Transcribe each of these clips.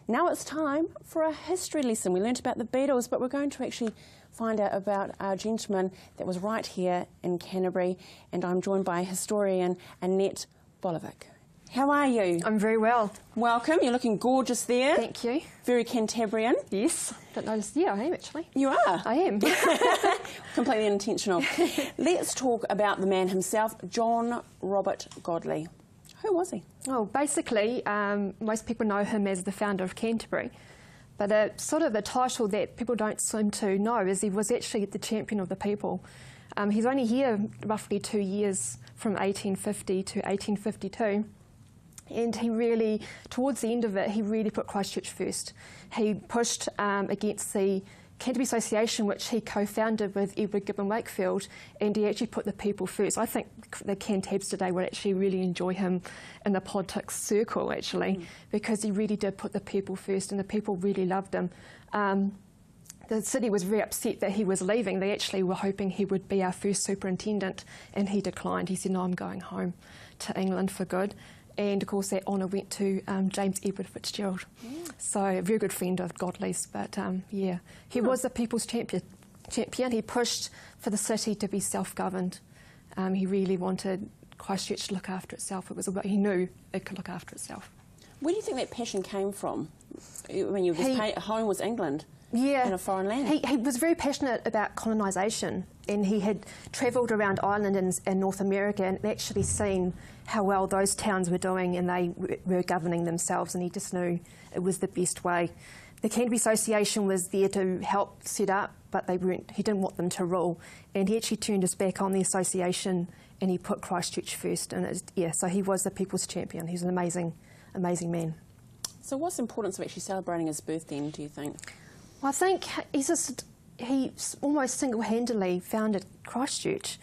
Now it's time for a history lesson. We learnt about the Beatles, but we're going to actually find out about our gentleman that was right here in Canterbury, and I'm joined by historian Annette. How are you? I'm very well. Welcome. You're looking gorgeous there. Thank you. Very Cantabrian. Yes. Don't notice. Yeah, I am actually. You are? I am. Completely unintentional. Let's talk about the man himself, John Robert Godley. Who was he? Oh, basically, most people know him as the founder of Canterbury. But sort of the title that people don't seem to know is he was actually the champion of the people. He's only here roughly 2 years, from 1850 to 1852. And he really, towards the end of it, he really put Christchurch first. He pushed against the Canterbury Association, which he co-founded with Edward Gibbon Wakefield, and he actually put the people first. I think the Cantabs today would actually really enjoy him in the politics circle, actually, because he really did put the people first, and the people really loved him. The city was very upset that he was leaving. They actually were hoping he would be our first superintendent, and he declined. He said, no, I'm going home to England for good. And of course that honour went to James Edward Fitzgerald. Yeah. So a very good friend of Godley's, but yeah, he was the people's champion. He pushed for the city to be self-governed. He really wanted Christchurch to look after itself. He knew it could look after itself. Where do you think that passion came from? When home was England. Yeah, in a foreign land. He was very passionate about colonisation, and he had travelled around Ireland and North America and actually seen how well those towns were doing, and they were governing themselves, and he just knew it was the best way. The Canterbury Association was there to help set up, but he didn't want them to rule, and he actually turned his back on the association and he put Christchurch first. And so he was the people's champion. He's an amazing, amazing man. So what's the importance of actually celebrating his birthday, do you think? Well, I think he almost single-handedly founded Christchurch.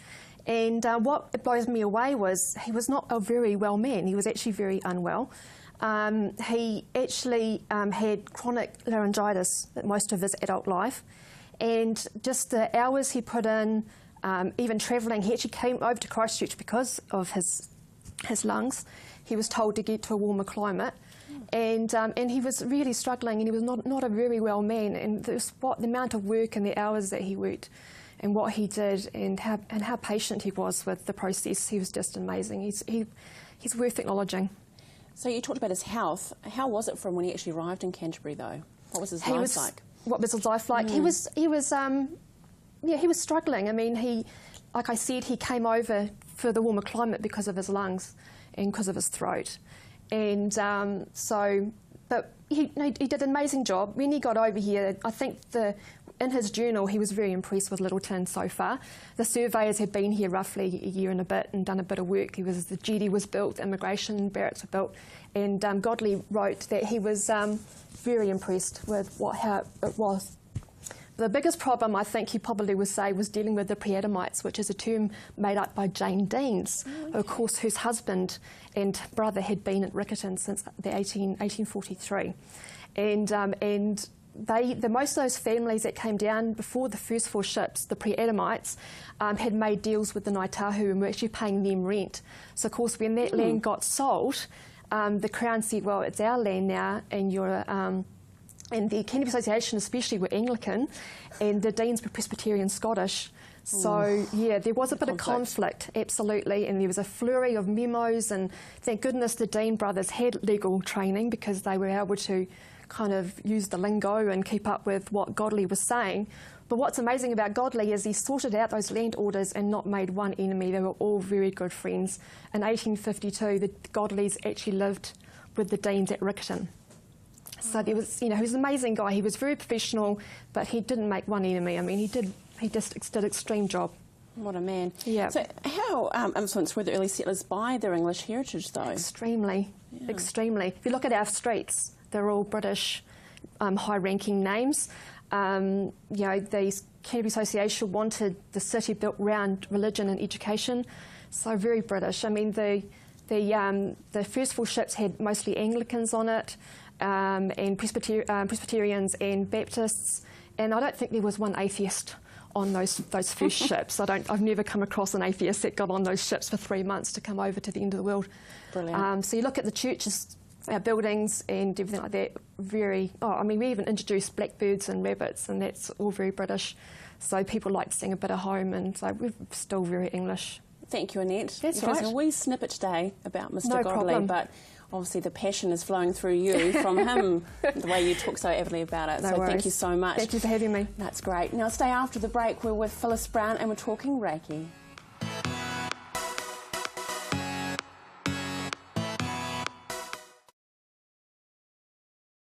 And what blows me away was he was not a very well man. He was actually very unwell. He actually had chronic laryngitis most of his adult life. And just the hours he put in, even travelling, he actually came over to Christchurch because of his lungs. He was told to get to a warmer climate. And he was really struggling, and he was not a very well man. And the amount of work and the hours that he worked, and what he did, and how patient he was with the process, he was just amazing. He's worth acknowledging. So you talked about his health. How was it from when he actually arrived in Canterbury, though? What was his life like? What was his life like? He was struggling. I mean, like I said, he came over for the warmer climate because of his lungs and because of his throat. And but he did an amazing job. When he got over here, I think in his journal he was very impressed with Littleton so far. The surveyors had been here roughly a year and a bit and done a bit of work. The jetty was built, immigration barracks were built, and Godley wrote that he was very impressed with how it was. The biggest problem, I think he probably would say, was dealing with the pre-Adamites, which is a term made up by Jane Deans, of course, whose husband and brother had been at Riccarton since the 1843. And most of those families that came down before the first 4 ships, the pre-Adamites, had made deals with the Ngāi Tahu and were actually paying them rent. So, of course, when that land got sold, the Crown said, well, it's our land now, and you're... and the Canterbury Association especially were Anglican, and the Deans were Presbyterian Scottish. So, yeah, there was a bit of conflict, absolutely, and there was a flurry of memos, and thank goodness the Dean brothers had legal training because they were able to kind of use the lingo and keep up with what Godley was saying. But what's amazing about Godley is he sorted out those land orders and not made one enemy. They were all very good friends. In 1852, the Godleys actually lived with the Deans at Riccarton. So there was, he was an amazing guy. He was very professional, but he didn't make one enemy. I mean, he just did an extreme job. What a man. Yeah. So how influenced were the early settlers by their English heritage, though? Extremely, extremely. If you look at our streets, they're all British, high-ranking names. The Canterbury Association wanted the city built around religion and education, so very British. I mean, the first 4 ships had mostly Anglicans on it. And Presbyterians and Baptists, and I don't think there was one atheist on those first ships. I've never come across an atheist that got on those ships for 3 months to come over to the end of the world. Brilliant. So you look at the churches our buildings and everything like that. I mean, we even introduced blackbirds and rabbits, and that's all very British. So people like seeing a bit of home, and so we're still very English. Thank you, Annette. That's There's right. a wee snippet today about Mr. No Godley, problem. but obviously the passion is flowing through you from him, the way you talk so avidly about it. No so worries. thank you so much. Thank you for having me. That's great. Now stay after the break. We're with Phyllis Brown and we're talking Reiki.